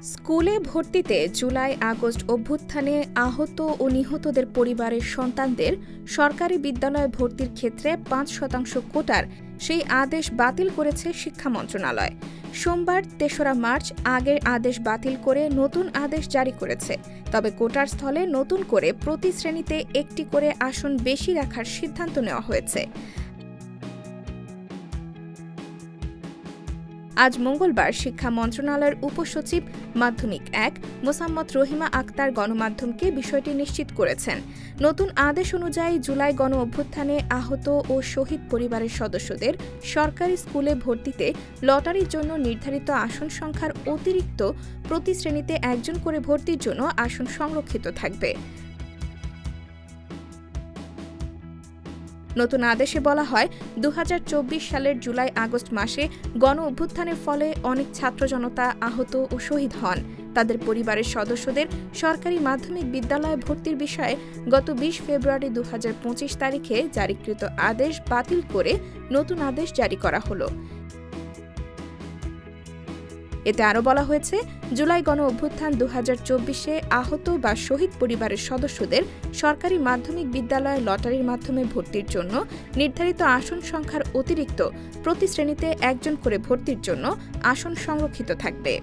স্কুলে ভর্তিতে July August অভ্যুত্থানে আহত ও নিহতদের পরিবারের সন্তানদের সরকারি বিদ্যালয়ে ভর্তির ক্ষেত্রে ৫% কোটার সেই আদেশ বাতিল করেছে শিক্ষা মন্ত্রণালয়। সোমবার ৩রা মার্চ আগের আদেশ বাতিল করে নতুন আদেশ জারি করেছে। তবে কোটার স্থলে নতুন করে প্রতি শ্রেণীতে একটি করে আসন বেশি রাখার সিদ্ধান্ত নেওয়া হয়েছে। আজ মঙ্গলবার শিক্ষা মন্ত্রণালয়ের উপসচিব মাধ্যমিক ১ মোসাম্মৎ রহিমা আক্তার গণমাধ্যমকে বিষয়টি নিশ্চিত করেছেন। নতুন আদেশ অনুযায়ী জুলাই গণ অভ্যুত্থানে আহত ও শহীদ পরিবারের সদস্যদের সরকারি স্কুলে ভর্তিতে লটারির জন্য নির্ধারিত আসন সংখ্যার অতিরিক্ত প্রতি শ্রেণীতে একজন করে ভর্তির জন্য আসন সংরক্ষিত থাকবে। নতুন আদেশে বলা হয়, ২০২৪ সালের জুলাই আগস্ট মাসে গণ অভ্যুত্থানের ফলে অনেক ছাত্র জনতা আহত ও শহীদ হন। তাদের পরিবারের সদস্যদের সরকারি মাধ্যমিক বিদ্যালয়ে ভর্তির বিষয়ে গত ২০ ফেব্রুয়ারি ২০২৫ তারিখে জারিকৃত আদেশ বাতিল করে নতুন আদেশ জারি করা হলো। এতে আরও বলা হয়েছে, জুলাই গণ অভ্যুত্থান ২০২৪-এ আহত বা শহীদ পরিবারের সদস্যদের সরকারি মাধ্যমিক বিদ্যালয়ে লটারির মাধ্যমে ভর্তির জন্য নির্ধারিত আসন সংখ্যার অতিরিক্ত প্রতি শ্রেণীতে একজন করে ভর্তির জন্য আসন সংরক্ষিত থাকবে।